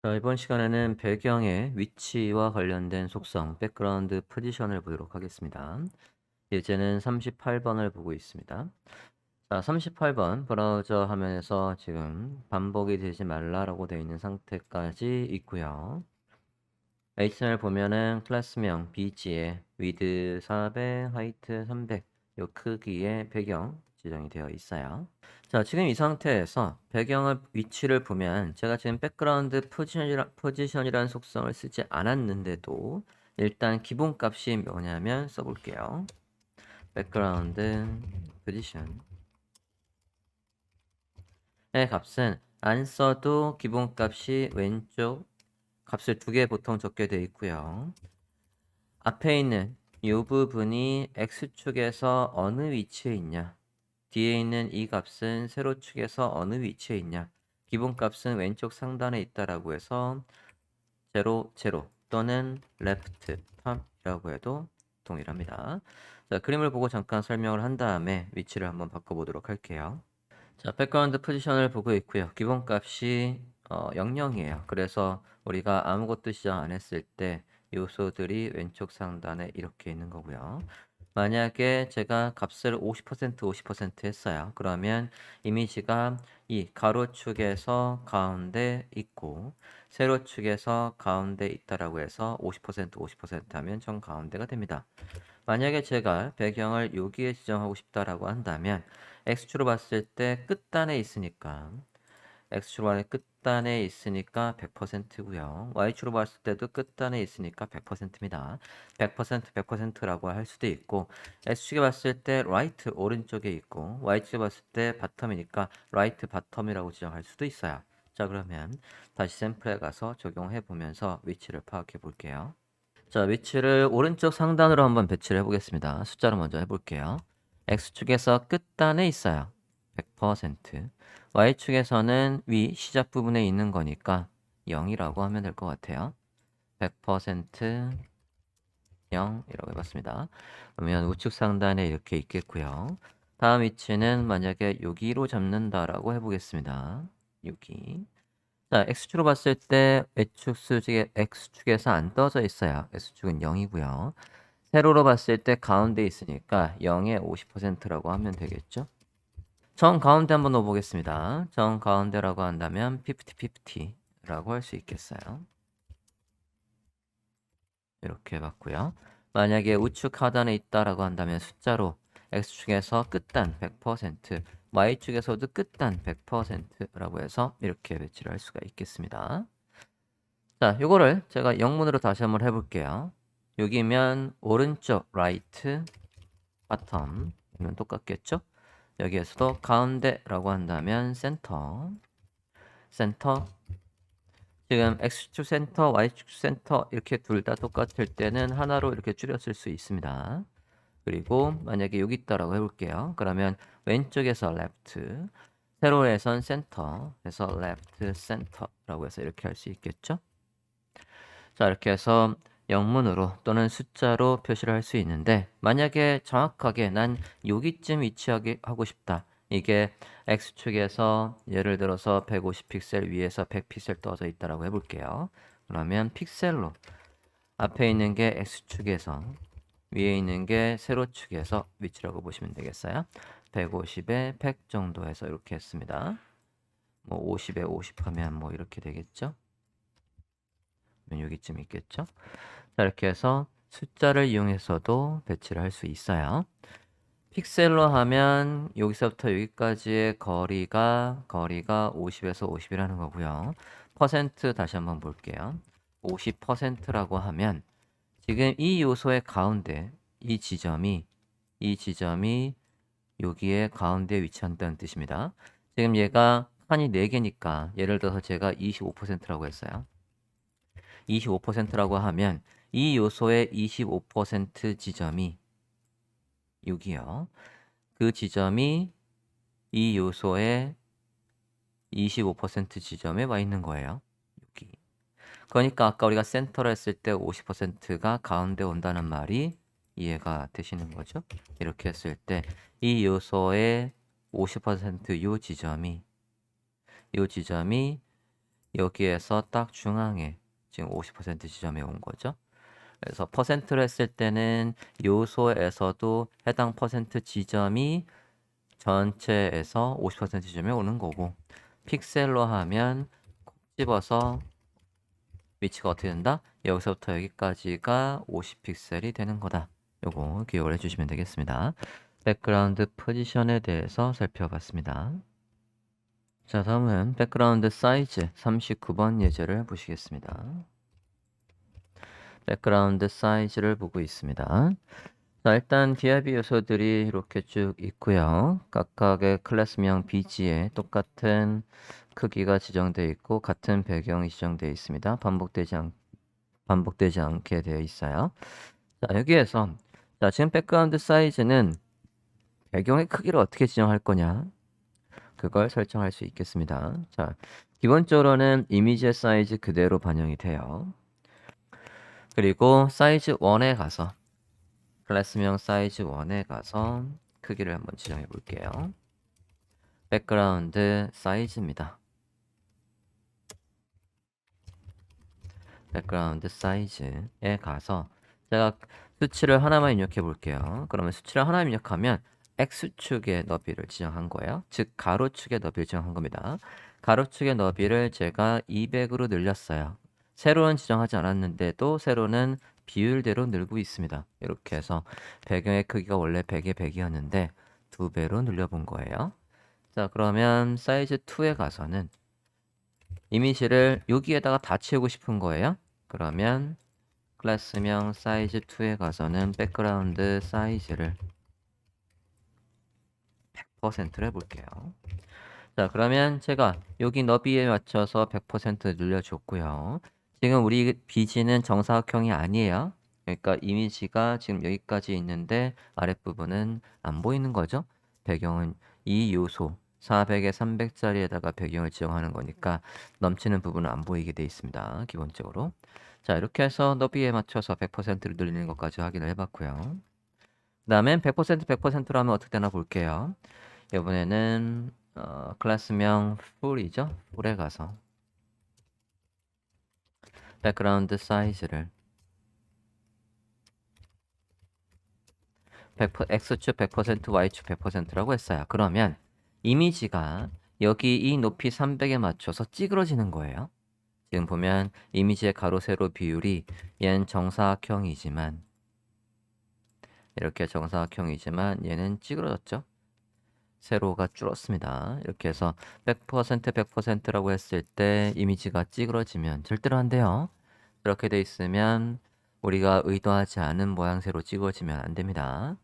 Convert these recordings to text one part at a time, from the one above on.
자, 이번 시간에는 배경의 위치와 관련된 속성, 백그라운드 포지션을 보도록 하겠습니다. 예제는 38번을 보고 있습니다. 자, 38번 브라우저 화면에서 지금 반복이 되지 말라라고 되어 있는 상태까지 있고요. HTML 보면은 클래스명 bg에 width 400, height 300, 요 크기의 배경 지정이 되어 있어요. 자, 지금 이 상태에서 배경의 위치를 보면 제가 지금 백그라운드 포지션이라는 속성을 쓰지 않았는데도 일단 기본값이 뭐냐면 써볼게요. 백그라운드 포지션의 값은 안 써도 기본값이 왼쪽 값을 두 개 보통 적게 되어 있고요. 앞에 있는 이 부분이 x축에서 어느 위치에 있냐, 뒤에 있는 이 값은 세로축에서 어느 위치에 있냐, 기본값은 왼쪽 상단에 있다라고 해서 0, 0 또는 left, top이라고 해도 동일합니다. 자, 그림을 보고 잠깐 설명을 한 다음에 위치를 한번 바꿔보도록 할게요. 자, 백그라운드 포지션을 보고 있고요. 기본값이 00이에요. 그래서 우리가 아무것도 지정 안 했을 때 요소들이 왼쪽 상단에 이렇게 있는 거고요. 만약에 제가 값을 50% 했어요. 그러면 이미지가 이 가로축에서 가운데 있고 세로축에서 가운데 있다라고 해서 50% 하면 정가운데가 됩니다. 만약에 제가 배경을 여기에 지정하고 싶다라고 한다면 X축으로 봤을 때 끝단에 있으니까 X축으로 끝단에 있으니까 100%고요. Y축으로 봤을 때도 끝단에 있으니까 100%입니다. 100%라고 할 수도 있고 X축에 봤을 때 right 오른쪽에 있고 Y축에 봤을 때 바텀이니까 right 바텀이라고 지정할 수도 있어요. 자, 그러면 다시 샘플에 가서 적용해 보면서 위치를 파악해 볼게요. 자, 위치를 오른쪽 상단으로 한번 배치를 해보겠습니다. 숫자로 먼저 해볼게요. X축에서 끝단에 있어요. 100%. Y축에서는 위 시작 부분에 있는 거니까 0이라고 하면 될 것 같아요. 100% 0이라고 해봤습니다. 그러면 우측 상단에 이렇게 있겠고요. 다음 위치는 만약에 여기로 잡는다라고 해보겠습니다. 여기. 자, X축으로 봤을 때 X축 수직에 X축에서 안 떠져 있어요. X축은 0이고요. 세로로 봤을 때 가운데 있으니까 0의 50%라고 하면 되겠죠? 정 가운데 한번 넣어보겠습니다. 정 가운데라고 한다면 50-50라고 할 수 있겠어요. 이렇게 해봤고요. 만약에 우측 하단에 있다라고 한다면 숫자로 X축에서 끝단 100%, Y축에서도 끝단 100%라고 해서 이렇게 배치를 할 수가 있겠습니다. 자, 요거를 제가 영문으로 다시 한번 해볼게요. 여기면 오른쪽 right, bottom 이면 똑같겠죠? 여기에서도 가운데라고 한다면 center, center. 지금 x축 센터, y축 센터 이렇게 둘 다 똑같을 때는 하나로 이렇게 줄였을 수 있습니다. 그리고 만약에 여기 있다라고 해볼게요. 그러면 왼쪽에서 left, 세로에선 center, 해서 left, center라고 해서 이렇게 할 수 있겠죠? 자, 이렇게 해서 영문으로 또는 숫자로 표시를 할 수 있는데 만약에 정확하게 난 여기쯤 위치하게 하고 싶다. 이게 X축에서 예를 들어서 150 픽셀 위에서 100 픽셀 떠져 있다라고 해볼게요. 그러면 픽셀로 앞에 있는 게 X축에서 위에 있는 게 세로축에서 위치라고 보시면 되겠어요. 150에 100 정도 해서 이렇게 했습니다. 뭐 50에 50 하면 뭐 이렇게 되겠죠? 여기쯤 있겠죠? 자, 이렇게 해서 숫자를 이용해서도 배치를 할 수 있어요. 픽셀로 하면 여기서부터 여기까지의 거리가 50에서 50이라는 거고요. 퍼센트 다시 한번 볼게요. 50%라고 하면 지금 이 요소의 가운데 이 지점이 여기에 가운데에 위치한다는 뜻입니다. 지금 얘가 칸이 4개니까 예를 들어서 제가 25%라고 했어요. 25%라고 하면 이 요소의 25% 지점이 여기요. 그 지점이 이 요소의 25% 지점에 와 있는 거예요. 여기. 그러니까 아까 우리가 센터로 했을 때 50%가 가운데 온다는 말이 이해가 되시는 거죠? 이렇게 했을 때 이 요소의 50% 요 지점이 여기에서 딱 중앙에 지금 50% 지점에 온 거죠. 그래서 퍼센트를 했을 때는 요소에서도 해당 퍼센트 지점이 전체에서 50% 지점에 오는 거고, 픽셀로 하면 콕 집어서 위치가 어떻게 된다? 여기서부터 여기까지가 50픽셀이 되는 거다. 요거 기억을 해주시면 되겠습니다. 백그라운드 포지션에 대해서 살펴봤습니다. 자, 다음은 백그라운드 사이즈 39번 예제를 보시겠습니다. 백그라운드 사이즈를 보고 있습니다. 자, 일단 DIB 요소들이 이렇게 쭉 있고요. 각각의 클래스명 BG에 똑같은 크기가 지정되어 있고 같은 배경이 지정되어 있습니다. 반복되지 않게 되어 있어요. 자, 여기에서 자, 지금 백그라운드 사이즈는 배경의 크기를 어떻게 지정할 거냐? 그걸 설정할 수 있겠습니다. 자, 기본적으로는 이미지의 사이즈 그대로 반영이 돼요. 그리고 사이즈 1에 가서 클래스명 사이즈 1에 가서 크기를 한번 지정해 볼게요. 백그라운드 사이즈입니다. 백그라운드 사이즈에 가서 제가 수치를 하나만 입력해 볼게요. 그러면 수치를 하나 입력하면 X축의 너비를 지정한 거예요. 즉 가로축의 너비를 지정한 겁니다. 가로축의 너비를 제가 200으로 늘렸어요. 세로는 지정하지 않았는데도 세로는 비율대로 늘고 있습니다. 이렇게 해서 배경의 크기가 원래 100에 100이었는데 2배로 늘려본 거예요. 자, 그러면 사이즈 2에 가서는 이미지를 여기에다가 다 채우고 싶은 거예요. 그러면 클래스명 사이즈 2에 가서는 백그라운드 사이즈를 100%를 해볼게요. 자, 그러면 제가 여기 너비에 맞춰서 100% 늘려줬고요. 지금 우리 BG는 정사각형이 아니에요. 그러니까 이미지가 지금 여기까지 있는데 아랫부분은 안 보이는 거죠. 배경은 이 요소 400에 300짜리에다가 배경을 지정하는 거니까 넘치는 부분은 안 보이게 돼 있습니다. 기본적으로. 자, 이렇게 해서 너비에 맞춰서 100%를 늘리는 것까지 확인을 해봤고요. 그 다음엔 100%로 하면 어떻게 되나 볼게요. 이번에는 클래스명 full이죠. full에 가서 백그라운드 사이즈를 X축 100%, Y축 100%라고 했어요. 그러면 이미지가 여기 이 높이 300에 맞춰서 찌그러지는 거예요. 지금 보면 이미지의 가로 세로 비율이 얘는 정사각형이지만 이렇게 정사각형이지만 얘는 찌그러졌죠. 세로가 줄었습니다. 이렇게 해서 100% 100%라고 했을 때 이미지가 찌그러지면 절대로 안 돼요. 이렇게 돼 있으면 우리가 의도하지 않은 모양새로 찌그러지면 안 됩니다.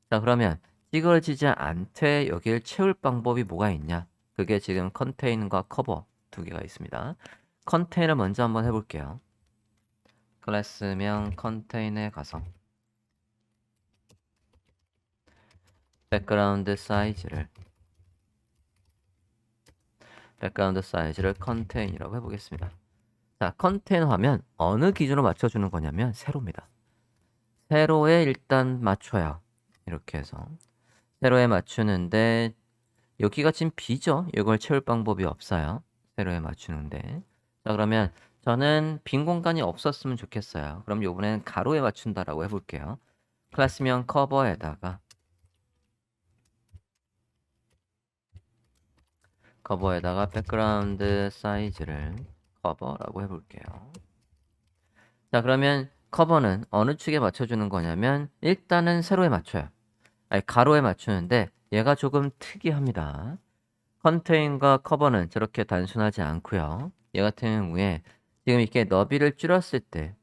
자, 그러면 찌그러지지 않되 여기를 채울 방법이 뭐가 있냐? 그게 지금 컨테인과 커버 두 개가 있습니다. 컨테인을 먼저 한번 해볼게요. 클래스명 컨테인에 가서 백그라운드 사이즈를 컨테인이라고 해보겠습니다. 자, 컨테인 하면 어느 기준으로 맞춰주는 거냐면 세로입니다. 세로에 일단 맞춰요. 이렇게 해서 세로에 맞추는데 여기가 지금 B죠? 이걸 채울 방법이 없어요. 세로에 맞추는데. 자, 그러면 저는 빈 공간이 없었으면 좋겠어요. 그럼 이번에는 가로에 맞춘다라고 해볼게요. 클래스명 커버에다가 백그라운드 사이즈를 커버라고 해볼게요. 자, 그러면 커버는 어느 축에 맞춰주는 거냐면 일단은 세로에 맞춰요. 아니, 가로에 맞추는데 얘가 조금 특이합니다. 컨테인과 커버는 저렇게 단순하지 않고요. 얘 같은 경우에 지금 이렇게 너비를 줄였을 때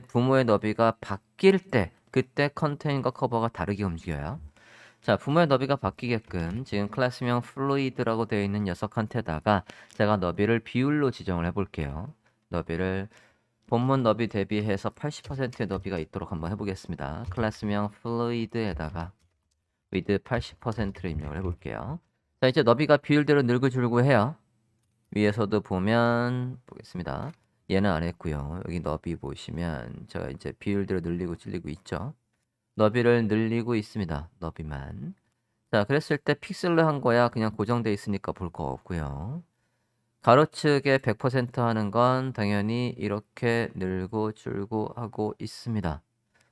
부모의 너비가 바뀔 때 그때 컨테인과 커버가 다르게 움직여요. 자, 부모의 너비가 바뀌게끔 지금 클래스명 fluid라고 되어 있는 녀석한테다가 제가 너비를 비율로 지정을 해볼게요. 너비를 본문 너비 대비해서 80%의 너비가 있도록 한번 해보겠습니다. 클래스명 fluid에다가 with 80%를 입력을 해볼게요. 자, 이제 너비가 비율대로 늘고 줄고 해요. 위에서도 보겠습니다. 얘는 안 했고요. 여기 너비 보시면 제가 이제 비율대로 늘리고 줄이고 있죠. 너비를 늘리고 있습니다. 너비만. 자, 그랬을 때 픽셀로 한 거야 그냥 고정돼 있으니까 볼 거 없고요. 가로축에 100% 하는 건 당연히 이렇게 늘고 줄고 하고 있습니다.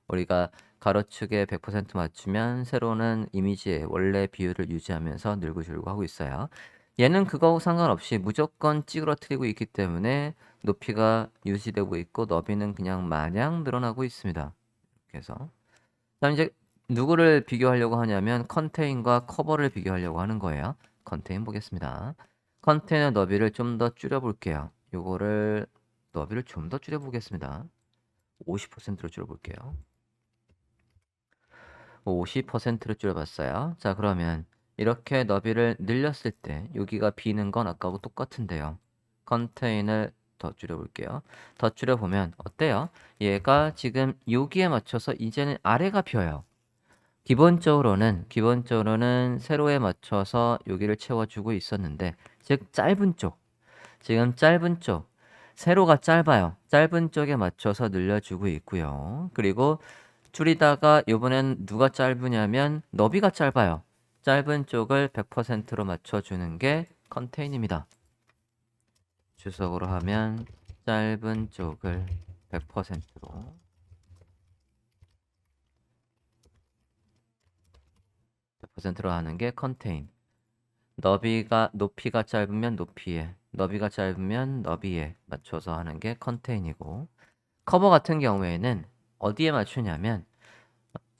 우리가 가로축에 100% 맞추면 세로는 이미지의 원래 비율을 유지하면서 늘고 줄고 하고 있어요. 얘는 그거하고 상관없이 무조건 찌그러뜨리고 있기 때문에 높이가 유지되고 있고 너비는 그냥 마냥 늘어나고 있습니다. 그래서 다음 이제 누구를 비교하려고 하냐면 컨테인과 커버를 비교하려고 하는 거예요. 컨테인 보겠습니다. 컨테인의 너비를 좀 더 줄여볼게요. 요거를 너비를 좀 더 줄여보겠습니다. 50%로 줄여볼게요. 50%로 줄여봤어요. 자, 그러면 이렇게 너비를 늘렸을 때 여기가 비는 건 아까하고 똑같은데요. 컨테인을 더 줄여볼게요. 더 줄여보면 어때요? 얘가 지금 여기에 맞춰서 이제는 아래가 펴요. 기본적으로는 세로에 맞춰서 여기를 채워주고 있었는데, 즉 짧은 쪽, 지금 짧은 쪽, 세로가 짧아요. 짧은 쪽에 맞춰서 늘려주고 있고요. 그리고 줄이다가 이번엔 누가 짧으냐면 너비가 짧아요. 짧은 쪽을 100%로 맞춰주는 게 컨테인입니다. 주석으로 하면 짧은 쪽을 100%로 100%로 하는 게 컨테인. 높이가 짧으면 높이에, 너비가 짧으면 너비에 맞춰서 하는 게 컨테인이고, 커버 같은 경우에는 어디에 맞추냐면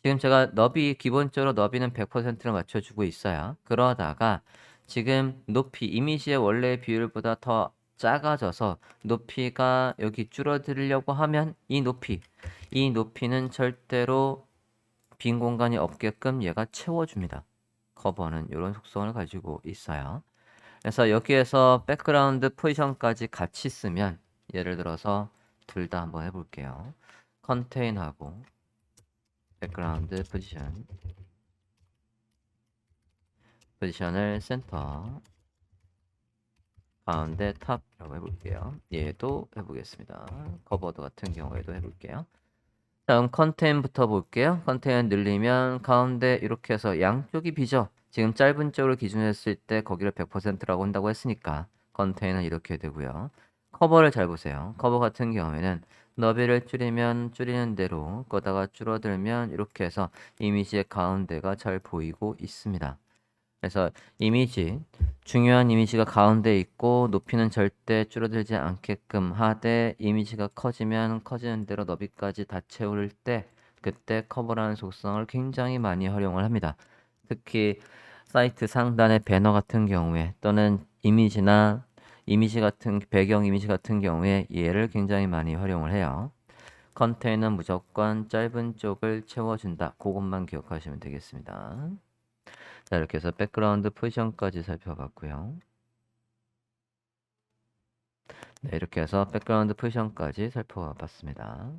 지금 제가 기본적으로 너비는 100%로 맞춰주고 있어요. 그러다가 지금 이미지의 원래 비율보다 더 작아져서 높이가 여기 줄어들려고 하면 이 높이는 절대로 빈 공간이 없게끔 얘가 채워줍니다. 커버는 이런 속성을 가지고 있어요. 그래서 여기에서 백그라운드 포지션까지 같이 쓰면 예를 들어서 둘 다 한번 해볼게요. 컨테인하고 백그라운드 포지션을 센터 가운데 탑이라고 해볼게요. 얘도 해보겠습니다. 커버도 같은 경우에도 해볼게요. 다음 컨테인부터 볼게요. 컨테인 늘리면 가운데 이렇게 해서 양쪽이 비죠. 지금 짧은 쪽을 기준했을 때 거기를 100%라고 한다고 했으니까 컨테인은 이렇게 되고요. 커버를 잘 보세요. 커버 같은 경우에는 너비를 줄이면 줄이는 대로 거다가 줄어들면 이렇게 해서 이미지의 가운데가 잘 보이고 있습니다. 그래서 중요한 이미지가 가운데 있고 높이는 절대 줄어들지 않게끔 하되 이미지가 커지면 커지는 대로 너비까지 다 채울 때 그때 커버라는 속성을 굉장히 많이 활용을 합니다. 특히 사이트 상단의 배너 같은 경우에 또는 배경 이미지 같은 경우에 얘를 굉장히 많이 활용을 해요. 컨테이너는 무조건 짧은 쪽을 채워준다. 그것만 기억하시면 되겠습니다. 자, 이렇게 해서 백그라운드 포지션까지 살펴봤고요. 네, 이렇게 해서 백그라운드 포지션까지 살펴봤습니다.